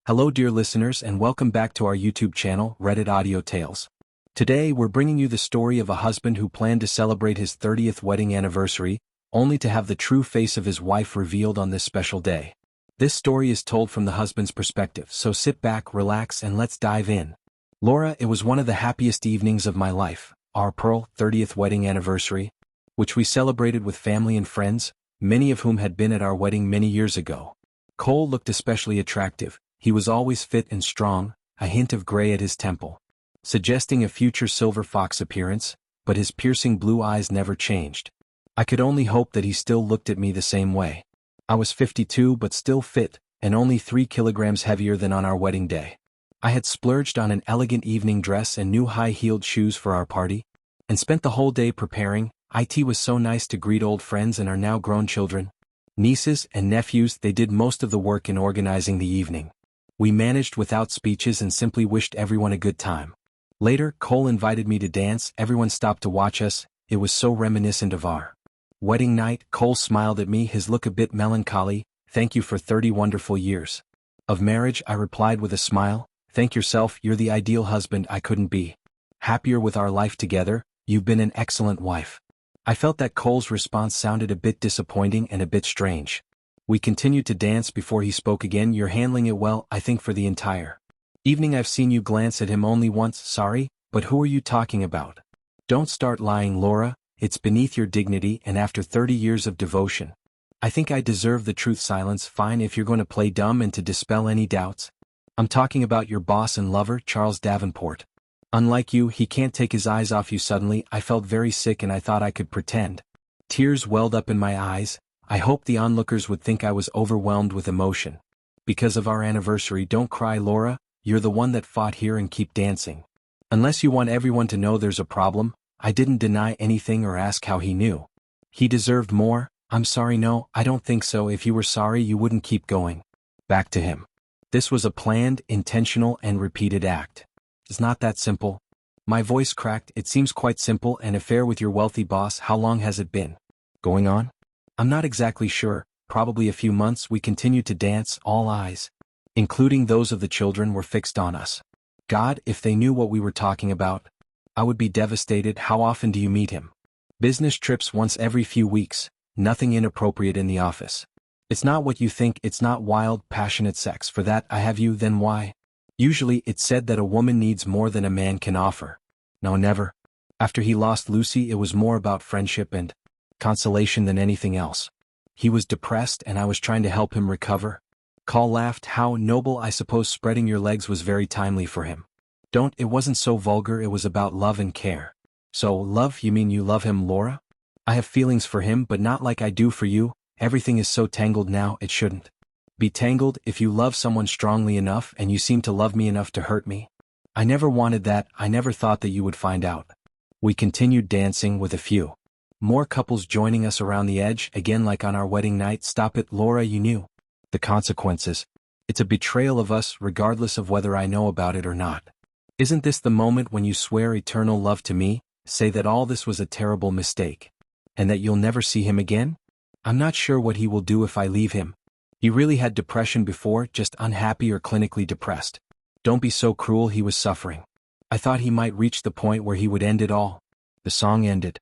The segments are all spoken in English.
Hello dear listeners and welcome back to our YouTube channel, Reddit Audio Tales. Today we're bringing you the story of a husband who planned to celebrate his 30th wedding anniversary, only to have the true face of his wife revealed on this special day. This story is told from the husband's perspective, so sit back, relax and let's dive in. Laura, it was one of the happiest evenings of my life, our Pearl 30th wedding anniversary, which we celebrated with family and friends, many of whom had been at our wedding many years ago. Cole looked especially attractive. He was always fit and strong, a hint of gray at his temple, suggesting a future silver fox appearance, but his piercing blue eyes never changed. I could only hope that he still looked at me the same way. I was 52 but still fit, and only 3 kilograms heavier than on our wedding day. I had splurged on an elegant evening dress and new high-heeled shoes for our party, and spent the whole day preparing. It was so nice to greet old friends and our now grown children. Nieces and nephews, they did most of the work in organizing the evening. We managed without speeches and simply wished everyone a good time. Later, Cole invited me to dance. Everyone stopped to watch us. It was so reminiscent of our wedding night. Cole smiled at me, his look a bit melancholy. Thank you for 30 wonderful years of marriage, I replied with a smile. Thank yourself, you're the ideal husband. I couldn't be happier with our life together. You've been an excellent wife. I felt that Cole's response sounded a bit disappointing and a bit strange. We continued to dance before he spoke again. You're handling it well, I think for the entire evening I've seen you glance at him only once. Sorry, but who are you talking about? Don't start lying, Laura. It's beneath your dignity, and after 30 years of devotion, I think I deserve the truth. Silence. Fine, if you're going to play dumb and to dispel any doubts. I'm talking about your boss and lover, Charles Davenport. Unlike you, he can't take his eyes off you. Suddenly, I felt very sick and I thought I could pretend. Tears welled up in my eyes. I hoped the onlookers would think I was overwhelmed with emotion. Because of our anniversary, don't cry, Laura. You're the one that fought here, and keep dancing. Unless you want everyone to know there's a problem. I didn't deny anything or ask how he knew. He deserved more. I'm sorry. No, I don't think so. If you were sorry, you wouldn't keep going back to him. This was a planned, intentional, and repeated act. It's not that simple. My voice cracked. It seems quite simple. An affair with your wealthy boss. How long has it been going on? I'm not exactly sure, probably a few months. We continued to dance. All eyes, including those of the children, were fixed on us. God, if they knew what we were talking about, I would be devastated. How often do you meet him? Business trips once every few weeks, nothing inappropriate in the office. It's not what you think. It's not wild, passionate sex. For that, I have you. Then why? Usually, it's said that a woman needs more than a man can offer. No, never. After he lost Lucy, it was more about friendship and consolation than anything else. He was depressed and I was trying to help him recover. Cole laughed. How noble. I suppose spreading your legs was very timely for him. It wasn't so vulgar. It was about love and care. So, love? You mean you love him, Laura? I have feelings for him, but not like I do for you. Everything is so tangled now. It shouldn't be tangled. If you love someone strongly enough and you seem to love me enough to hurt me. I never wanted that. I never thought that you would find out. We continued dancing with a few more couples joining us around the edge, again like on our wedding night. Stop it, Laura, you knew the consequences. It's a betrayal of us, regardless of whether I know about it or not. Isn't this the moment when you swear eternal love to me, say that all this was a terrible mistake, and that you'll never see him again? I'm not sure what he will do if I leave him. He really had depression before, just unhappy or clinically depressed. Don't be so cruel. He was suffering. I thought he might reach the point where he would end it all. The song ended.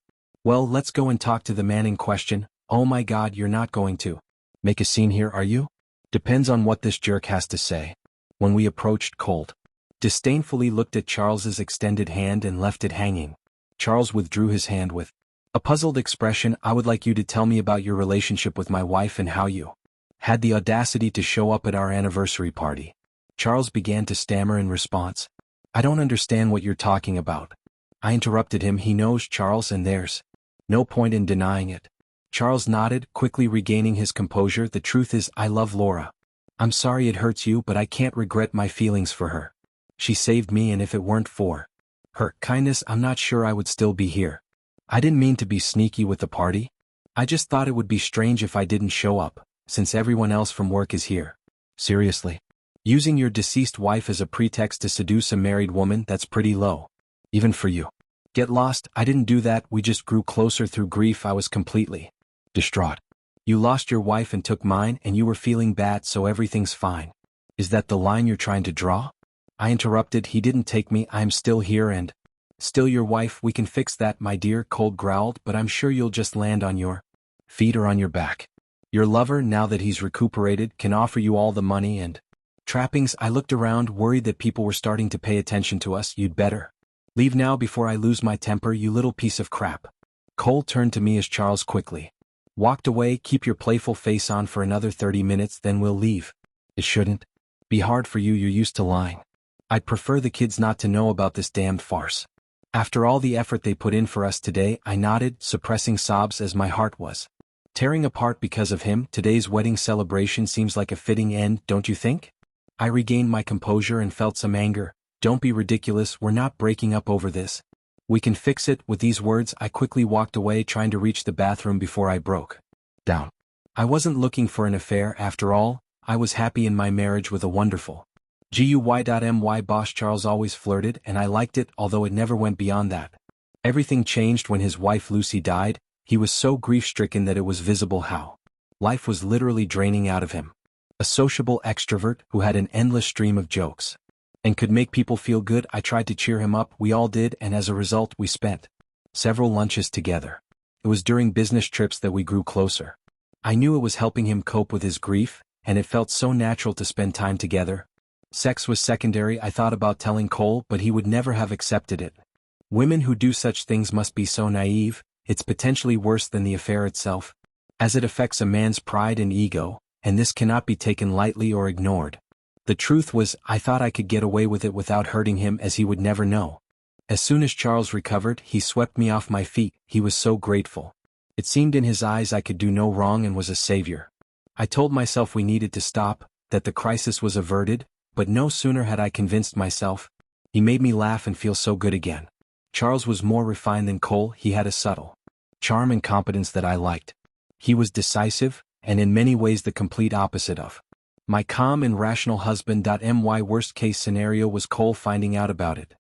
Well, let's go and talk to the man in question. Oh my God, you're not going to make a scene here, are you? Depends on what this jerk has to say. When we approached, Colt disdainfully looked at Charles's extended hand and left it hanging. Charles withdrew his hand with a puzzled expression. I would like you to tell me about your relationship with my wife and how you had the audacity to show up at our anniversary party. Charles began to stammer in response. I don't understand what you're talking about. I interrupted him. He knows, Charles, and there's no point in denying it. Charles nodded, quickly regaining his composure. The truth is, I love Laura. I'm sorry it hurts you, but I can't regret my feelings for her. She saved me, and if it weren't for her kindness, I'm not sure I would still be here. I didn't mean to be sneaky with the party. I just thought it would be strange if I didn't show up, since everyone else from work is here. Seriously? Using your deceased wife as a pretext to seduce a married woman, that's pretty low. Even for you. Get lost. I didn't do that. We just grew closer through grief. I was completely distraught. You lost your wife and took mine, and you were feeling bad, so everything's fine. Is that the line you're trying to draw? I interrupted. He didn't take me. I'm still here and still your wife. We can fix that, my dear, Cole growled, but I'm sure you'll just land on your feet or on your back. Your lover, now that he's recuperated, can offer you all the money and trappings. I looked around, worried that people were starting to pay attention to us. You'd better leave now before I lose my temper, you little piece of crap. Cole turned to me as Charles quickly walked away. Keep your playful face on for another 30 minutes, then we'll leave. It shouldn't be hard for you, you're used to lying. I'd prefer the kids not to know about this damned farce. After all the effort they put in for us today, I nodded, suppressing sobs as my heart was tearing apart because of him. Today's wedding celebration seems like a fitting end, don't you think? I regained my composure and felt some anger. Don't be ridiculous, we're not breaking up over this. We can fix it. With these words, I quickly walked away, trying to reach the bathroom before I broke down. I wasn't looking for an affair after all. I was happy in my marriage with a wonderful GUY.my boss. Charles always flirted, and I liked it, although it never went beyond that. Everything changed when his wife Lucy died. He was so grief-stricken that it was visible how life was literally draining out of him. A sociable extrovert who had an endless stream of jokes and could make people feel good. I tried to cheer him up, we all did, and as a result we spent several lunches together. It was during business trips that we grew closer. I knew it was helping him cope with his grief, and it felt so natural to spend time together. Sex was secondary. I thought about telling Cole, but he would never have accepted it. Women who do such things must be so naive. It's potentially worse than the affair itself, as it affects a man's pride and ego, and this cannot be taken lightly or ignored. The truth was, I thought I could get away with it without hurting him, as he would never know. As soon as Charles recovered, he swept me off my feet. He was so grateful. It seemed in his eyes I could do no wrong and was a savior. I told myself we needed to stop, that the crisis was averted, but no sooner had I convinced myself. He made me laugh and feel so good again. Charles was more refined than Cole. He had a subtle charm and competence that I liked. He was decisive, and in many ways the complete opposite of my calm and rational husband. My worst-case scenario was Cole finding out about it.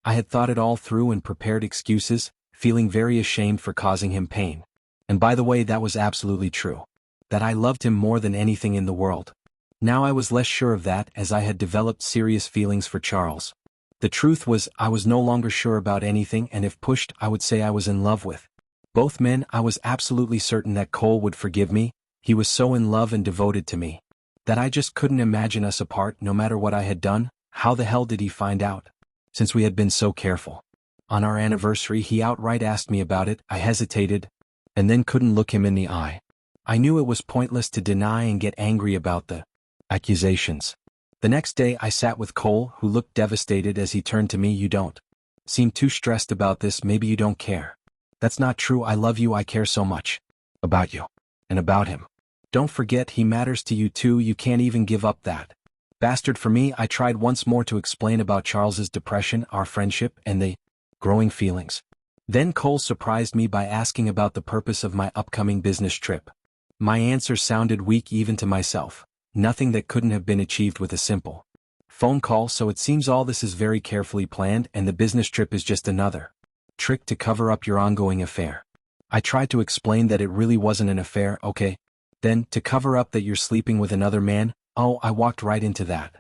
I had thought it all through and prepared excuses, feeling very ashamed for causing him pain. And by the way, that was absolutely true. That I loved him more than anything in the world. Now I was less sure of that, as I had developed serious feelings for Charles. The truth was, I was no longer sure about anything, and if pushed, I would say I was in love with both men. I was absolutely certain that Cole would forgive me. He was so in love and devoted to me that I just couldn't imagine us apart, no matter what I had done. How the hell did he find out, since we had been so careful? On our anniversary, he outright asked me about it. I hesitated, and then couldn't look him in the eye. I knew it was pointless to deny and get angry about the accusations. The next day I sat with Cole, who looked devastated as he turned to me. You don't seem too stressed about this. Maybe you don't care. That's not true. I love you. I care so much about you and about him. Don't forget, he matters to you too. You can't even give up that bastard for me. I tried once more to explain about Charles's depression, our friendship, and the growing feelings. Then Cole surprised me by asking about the purpose of my upcoming business trip. My answer sounded weak even to myself. Nothing that couldn't have been achieved with a simple phone call. So it seems all this is very carefully planned, and the business trip is just another trick to cover up your ongoing affair. I tried to explain that it really wasn't an affair. Okay. Then, to cover up that you're sleeping with another man. Oh, I walked right into that.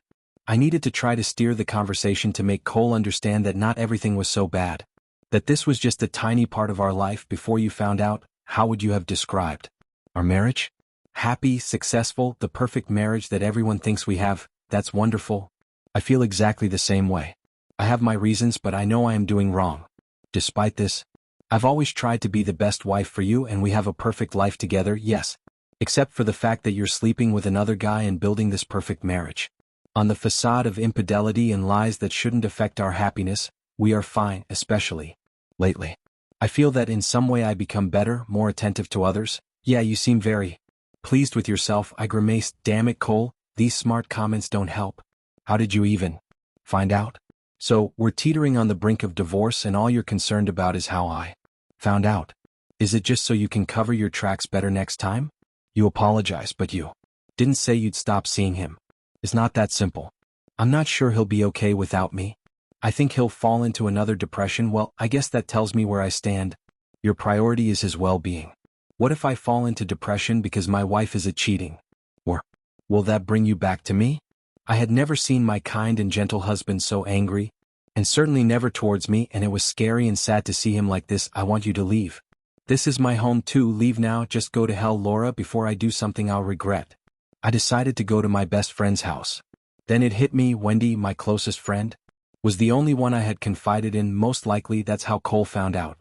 I needed to try to steer the conversation to make Cole understand that not everything was so bad. That this was just a tiny part of our life. Before you found out, how would you have described our marriage? Happy, successful, the perfect marriage that everyone thinks we have. That's wonderful. I feel exactly the same way. I have my reasons, but I know I am doing wrong. Despite this, I've always tried to be the best wife for you, and we have a perfect life together, yes. Except for the fact that you're sleeping with another guy and building this perfect marriage on the facade of infidelity and lies that shouldn't affect our happiness. We are fine, especially lately. I feel that in some way I become better, more attentive to others. Yeah, you seem very pleased with yourself. I grimaced. Damn it, Cole, these smart comments don't help. How did you even find out? So, we're teetering on the brink of divorce, and all you're concerned about is how I found out. Is it just so you can cover your tracks better next time? You apologize, but you didn't say you'd stop seeing him. It's not that simple. I'm not sure he'll be okay without me. I think he'll fall into another depression. Well, I guess that tells me where I stand. Your priority is his well-being. What if I fall into depression because my wife is cheating? Or will that bring you back to me? I had never seen my kind and gentle husband so angry, and certainly never towards me, and it was scary and sad to see him like this. I want you to leave. This is my home too. Leave now. Just go to hell, Laura, before I do something I'll regret. I decided to go to my best friend's house. Then it hit me. Wendy, my closest friend, was the only one I had confided in. Most likely that's how Cole found out.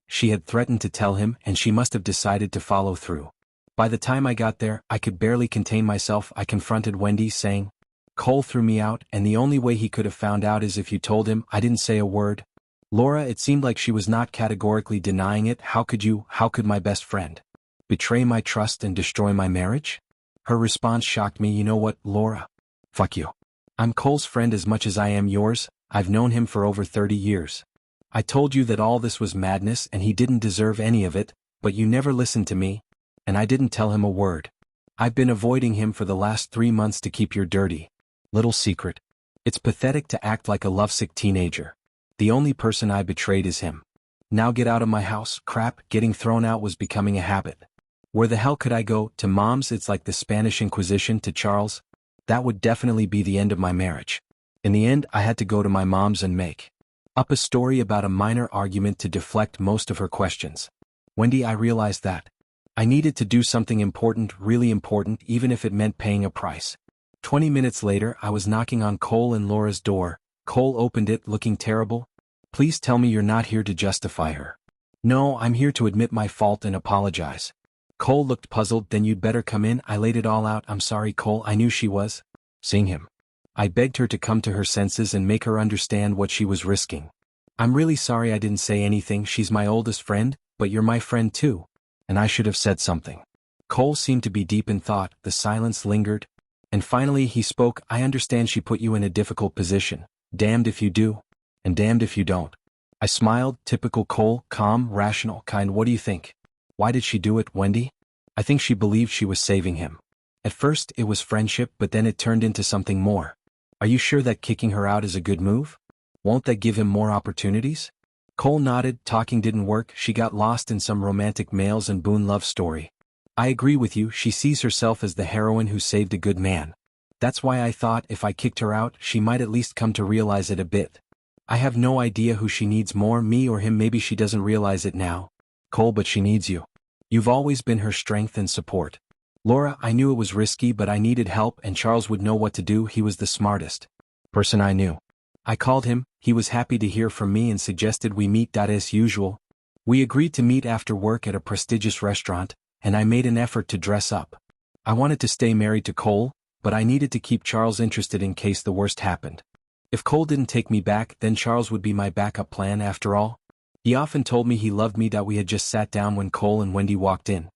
She had threatened to tell him, and she must have decided to follow through. By the time I got there, I could barely contain myself. I confronted Wendy, saying, Cole threw me out, and the only way he could have found out is if you told him. I didn't say a word. Laura, it seemed like she was not categorically denying it. How could my best friend betray my trust and destroy my marriage? Her response shocked me. You know what, Laura? Fuck you. I'm Cole's friend as much as I am yours. I've known him for over 30 years. I told you that all this was madness and he didn't deserve any of it, but you never listened to me, and I didn't tell him a word. I've been avoiding him for the last 3 months to keep your dirty little secret. It's pathetic to act like a lovesick teenager. The only person I betrayed is him. Now get out of my house. Crap, getting thrown out was becoming a habit. Where the hell could I go? To Mom's? It's like the Spanish Inquisition. To Charles? That would definitely be the end of my marriage. In the end, I had to go to my mom's and make up a story about a minor argument to deflect most of her questions. Wendy, I realized that I needed to do something important, really important, even if it meant paying a price. 20 minutes later, I was knocking on Cole and Laura's door. Cole opened it, looking terrible. Please tell me you're not here to justify her. No, I'm here to admit my fault and apologize. Cole looked puzzled. Then you'd better come in. I laid it all out. I'm sorry, Cole. I knew she was seeing him. I begged her to come to her senses and make her understand what she was risking. I'm really sorry I didn't say anything. She's my oldest friend, but you're my friend too, and I should have said something. Cole seemed to be deep in thought. The silence lingered, and finally he spoke. I understand she put you in a difficult position. Damned if you do, and damned if you don't. I smiled. Typical Cole, calm, rational, kind. What do you think? Why did she do it, Wendy? I think she believed she was saving him. At first it was friendship, but then it turned into something more. Are you sure that kicking her out is a good move? Won't that give him more opportunities? Cole nodded. Talking didn't work. She got lost in some romantic Males and Boone love story. I agree with you. She sees herself as the heroine who saved a good man. That's why I thought if I kicked her out, she might at least come to realize it a bit. I have no idea who she needs more, me or him. Maybe she doesn't realize it now, Cole, but she needs you. You've always been her strength and support. Laura, I knew it was risky, but I needed help, and Charles would know what to do. He was the smartest person I knew. I called him. He was happy to hear from me and suggested we meet. As usual, we agreed to meet after work at a prestigious restaurant, and I made an effort to dress up. I wanted to stay married to Cole, but I needed to keep Charles interested in case the worst happened. If Cole didn't take me back, then Charles would be my backup plan after all. He often told me he loved me. We had just sat down when Cole and Wendy walked in.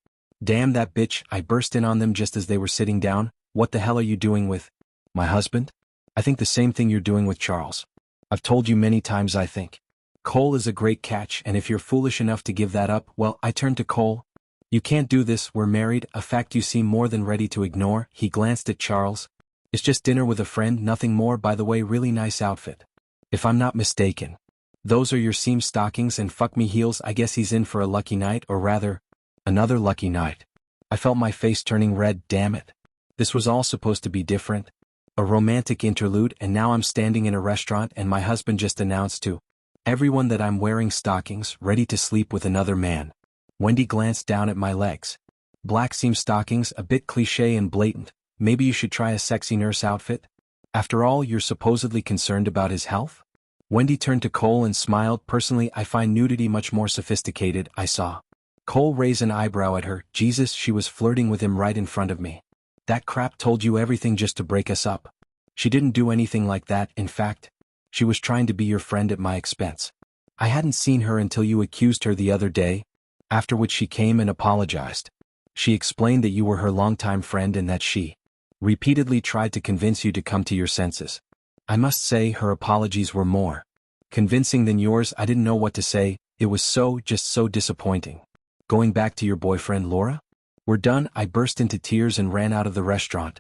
Damn that bitch, I burst in on them just as they were sitting down. What the hell are you doing with my husband? I think the same thing you're doing with Charles. I've told you many times I think Cole is a great catch, and if you're foolish enough to give that up, well, I turned to Cole. You can't do this. We're married, a fact you seem more than ready to ignore. He glanced at Charles. It's just dinner with a friend, nothing more. By the way, really nice outfit. If I'm not mistaken, those are your seam stockings and fuck me heels. I guess he's in for a lucky night, or rather, another lucky night. I felt my face turning red. Damn it. This was all supposed to be different. A romantic interlude, and now I'm standing in a restaurant and my husband just announced to everyone that I'm wearing stockings, ready to sleep with another man. Wendy glanced down at my legs. Black seam stockings, a bit cliché and blatant. Maybe you should try a sexy nurse outfit? After all, you're supposedly concerned about his health? Wendy turned to Cole and smiled. Personally, I find nudity much more sophisticated. I saw Cole raise an eyebrow at her. Jesus, she was flirting with him right in front of me. That crap told you everything just to break us up. She didn't do anything like that. In fact, she was trying to be your friend at my expense. I hadn't seen her until you accused her the other day, after which she came and apologized. She explained that you were her longtime friend and that she repeatedly tried to convince you to come to your senses. I must say her apologies were more convincing than yours. I didn't know what to say. It was just so disappointing. Going back to your boyfriend, Laura? We're done. I burst into tears and ran out of the restaurant.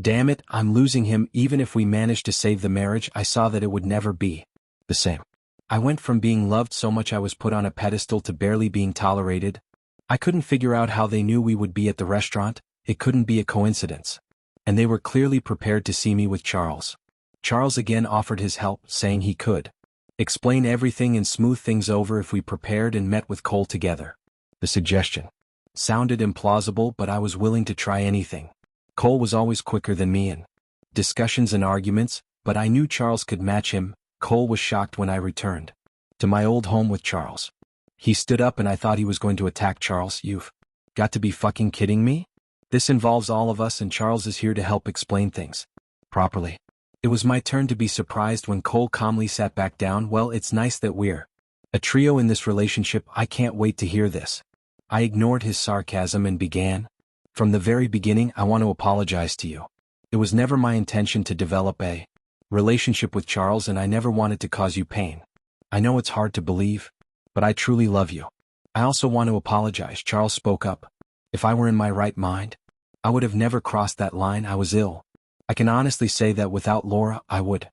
Damn it, I'm losing him. Even if we managed to save the marriage, I saw that it would never be the same. I went from being loved so much I was put on a pedestal to barely being tolerated. I couldn't figure out how they knew we would be at the restaurant. It couldn't be a coincidence. and they were clearly prepared to see me with Charles. Charles again offered his help, saying he could explain everything and smooth things over if we prepared and met with Cole together. The suggestion sounded implausible, but I was willing to try anything. Cole was always quicker than me in discussions and arguments, but I knew Charles could match him. Cole was shocked when I returned to my old home with Charles. He stood up and I thought he was going to attack Charles. You've got to be fucking kidding me? This involves all of us and Charles is here to help explain things properly. It was my turn to be surprised when Cole calmly sat back down. Well, it's nice that we're a trio in this relationship. I can't wait to hear this. I ignored his sarcasm and began. From the very beginning, I want to apologize to you. It was never my intention to develop a relationship with Charles and I never wanted to cause you pain. I know it's hard to believe, but I truly love you. I also want to apologize. Charles spoke up. If I were in my right mind, I would have never crossed that line. I was ill. I can honestly say that without Laura, I would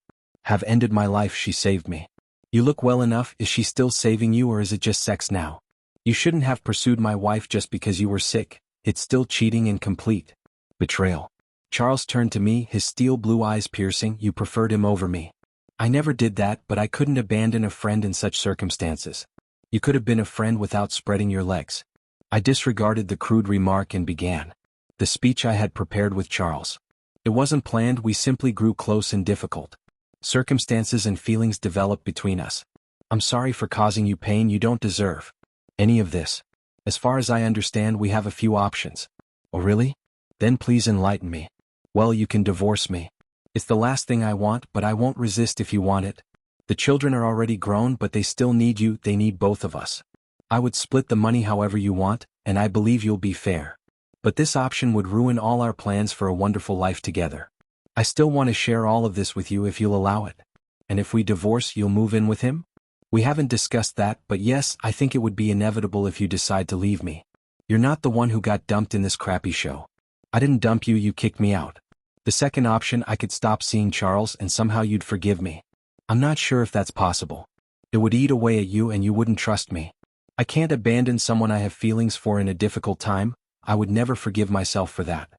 have ended my life. She saved me. You look well enough. Is she still saving you or is it just sex now? You shouldn't have pursued my wife just because you were sick. It's still cheating and complete betrayal. Charles turned to me, his steel blue eyes piercing. You preferred him over me. I never did that, but I couldn't abandon a friend in such circumstances. You could have been a friend without spreading your legs. I disregarded the crude remark and began the speech I had prepared with Charles. It wasn't planned, we simply grew close and difficult circumstances and feelings developed between us. I'm sorry for causing you pain. You don't deserve any of this. As far as I understand, we have a few options. Oh really? Then please enlighten me. Well, you can divorce me. It's the last thing I want, but I won't resist if you want it. The children are already grown, but they still need you. They need both of us. I would split the money however you want, and I believe you'll be fair. But this option would ruin all our plans for a wonderful life together. I still want to share all of this with you if you'll allow it. And if we divorce, you'll move in with him? We haven't discussed that, but yes, I think it would be inevitable if you decide to leave me. You're not the one who got dumped in this crappy show. I didn't dump you, you kicked me out. The second option, I could stop seeing Charles and somehow you'd forgive me. I'm not sure if that's possible. It would eat away at you and you wouldn't trust me. I can't abandon someone I have feelings for in a difficult time. I would never forgive myself for that.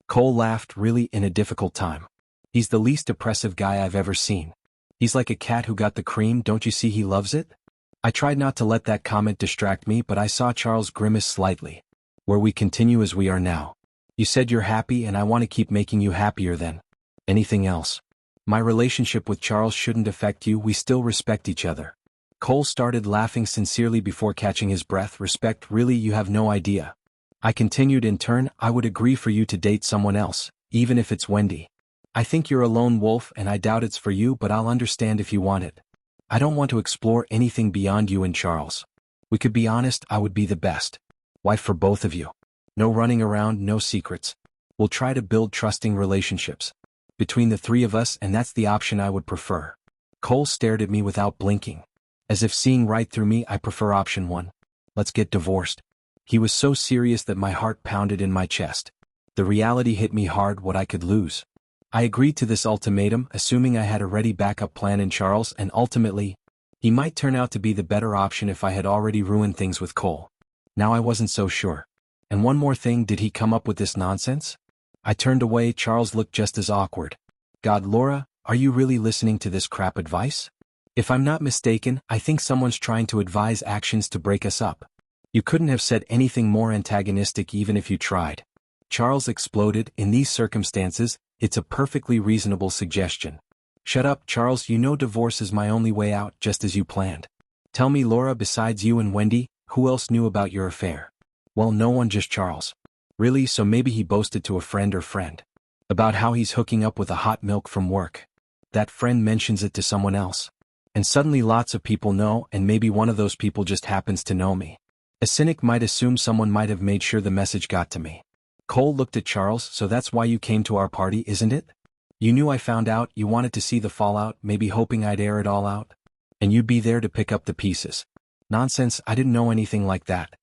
Cole laughed. Really, in a difficult time? He's the least oppressive guy I've ever seen. He's like a cat who got the cream. Don't you see he loves it? I tried not to let that comment distract me, but I saw Charles grimace slightly. Where we continue as we are now. You said you're happy and I want to keep making you happier than anything else. My relationship with Charles shouldn't affect you. We still respect each other. Cole started laughing sincerely before catching his breath. Respect? Really, you have no idea. I continued in turn. I would agree for you to date someone else, even if it's Wendy. I think you're a lone wolf and I doubt it's for you, but I'll understand if you want it. I don't want to explore anything beyond you and Charles. We could be honest, I would be the best wife for both of you. No running around, no secrets. We'll try to build trusting relationships between the three of us, and that's the option I would prefer. Cole stared at me without blinking. As if seeing right through me. I prefer option one. Let's get divorced. He was so serious that my heart pounded in my chest. The reality hit me hard, what I could lose. I agreed to this ultimatum, assuming I had a ready backup plan in Charles, and ultimately, he might turn out to be the better option if I had already ruined things with Cole. Now I wasn't so sure. And one more thing, did he come up with this nonsense? I turned away. Charles looked just as awkward. God, Laura, are you really listening to this crap advice? If I'm not mistaken, I think someone's trying to advise actions to break us up. You couldn't have said anything more antagonistic even if you tried. Charles exploded. In these circumstances, it's a perfectly reasonable suggestion. Shut up, Charles, you know divorce is my only way out, just as you planned. Tell me, Laura, besides you and Wendy, who else knew about your affair? Well, no one, just Charles. Really? So maybe he boasted to a friend or friend about how he's hooking up with a hot milk from work. That friend mentions it to someone else. And suddenly lots of people know, and maybe one of those people just happens to know me. A cynic might assume someone might have made sure the message got to me. Cole looked at Charles. So that's why you came to our party, isn't it? You knew I found out, you wanted to see the fallout, maybe hoping I'd air it all out? And you'd be there to pick up the pieces. Nonsense, I didn't know anything like that.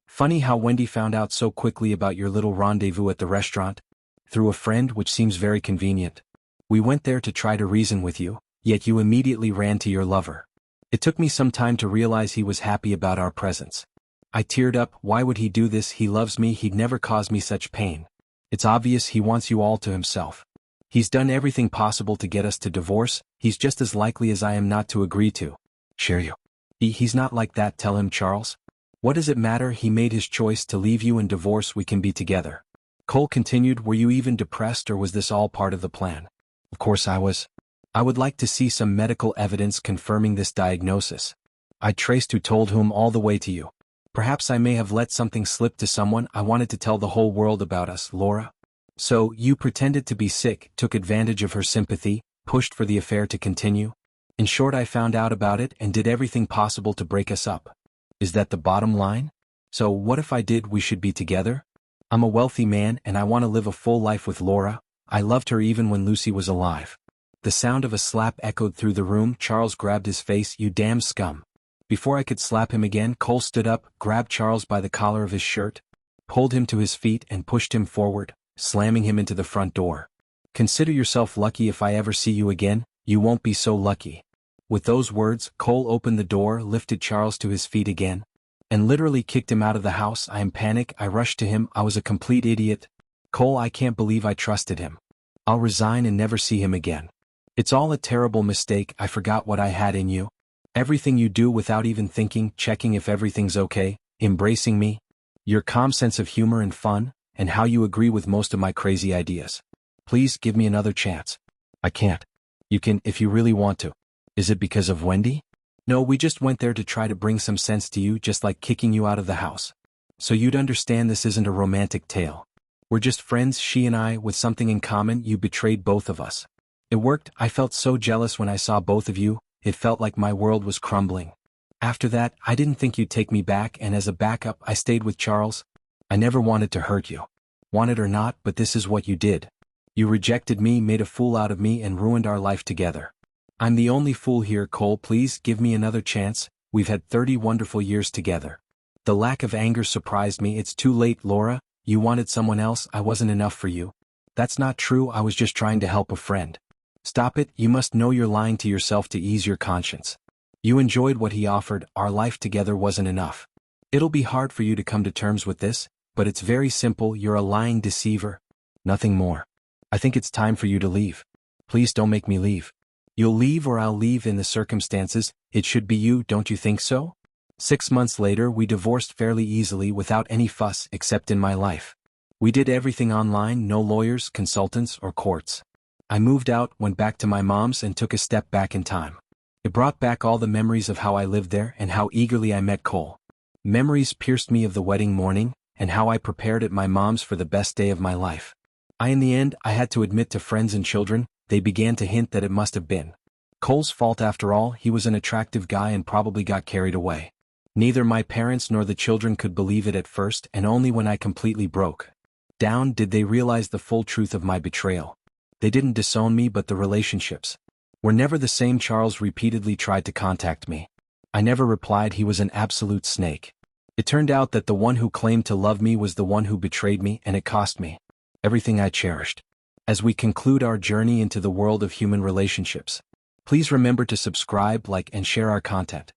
Funny how Wendy found out so quickly about your little rendezvous at the restaurant. Through a friend, which seems very convenient. We went there to try to reason with you, yet you immediately ran to your lover. It took me some time to realize he was happy about our presence. I teared up. Why would he do this? He loves me, he'd never cause me such pain. It's obvious he wants you all to himself. He's done everything possible to get us to divorce. He's just as likely as I am not to agree to share you. He's not like that, tell him, Charles. What does it matter? He made his choice to leave you and divorce. We can be together. Cole continued, were you even depressed, or was this all part of the plan? Of course I was. I would like to see some medical evidence confirming this diagnosis. I traced who told whom all the way to you. Perhaps I may have let something slip to someone. I wanted to tell the whole world about us, Laura. So, you pretended to be sick, took advantage of her sympathy, pushed for the affair to continue? In short, I found out about it and did everything possible to break us up. Is that the bottom line? So what if I did? We should be together? I'm a wealthy man and I want to live a full life with Laura. I loved her even when Lucy was alive. The sound of a slap echoed through the room. Charles grabbed his face. You damn scum. Before I could slap him again, Cole stood up, grabbed Charles by the collar of his shirt, pulled him to his feet and pushed him forward, slamming him into the front door. Consider yourself lucky. If I ever see you again, you won't be so lucky. With those words, Cole opened the door, lifted Charles to his feet again, and literally kicked him out of the house. I am panic. I rushed to him. I was a complete idiot. Cole, I can't believe I trusted him. I'll resign and never see him again. It's all a terrible mistake. I forgot what I had in you. Everything you do without even thinking, checking if everything's okay, embracing me. Your calm sense of humor and fun, and how you agree with most of my crazy ideas. Please give me another chance. I can't. You can if you really want to. Is it because of Wendy? No, we just went there to try to bring some sense to you, just like kicking you out of the house. So you'd understand this isn't a romantic tale. We're just friends, she and I, with something in common. You betrayed both of us. It worked. I felt so jealous when I saw both of you. It felt like my world was crumbling. After that, I didn't think you'd take me back, and as a backup, I stayed with Charles. I never wanted to hurt you. Want it or not, but this is what you did. You rejected me, made a fool out of me, and ruined our life together. I'm the only fool here, Cole. Please give me another chance. We've had 30 wonderful years together. The lack of anger surprised me. It's too late, Laura. You wanted someone else. I wasn't enough for you. That's not true. I was just trying to help a friend. Stop it. You must know you're lying to yourself to ease your conscience. You enjoyed what he offered. Our life together wasn't enough. It'll be hard for you to come to terms with this, but it's very simple. You're a lying deceiver. Nothing more. I think it's time for you to leave. Please don't make me leave. You'll leave or I'll leave. In the circumstances, it should be you, don't you think so? 6 months later, we divorced fairly easily without any fuss except in my life. We did everything online, no lawyers, consultants, or courts. I moved out, went back to my mom's, and took a step back in time. It brought back all the memories of how I lived there and how eagerly I met Cole. Memories pierced me of the wedding morning and how I prepared at my mom's for the best day of my life. In the end, I had to admit to friends and children, they began to hint that it must have been Cole's fault after all. He was an attractive guy and probably got carried away. Neither my parents nor the children could believe it at first, and only when I completely broke down did they realize the full truth of my betrayal. They didn't disown me, but the relationships were never the same. Charles repeatedly tried to contact me. I never replied. He was an absolute snake. It turned out that the one who claimed to love me was the one who betrayed me, and it cost me everything I cherished. As we conclude our journey into the world of human relationships, please remember to subscribe, like, and share our content.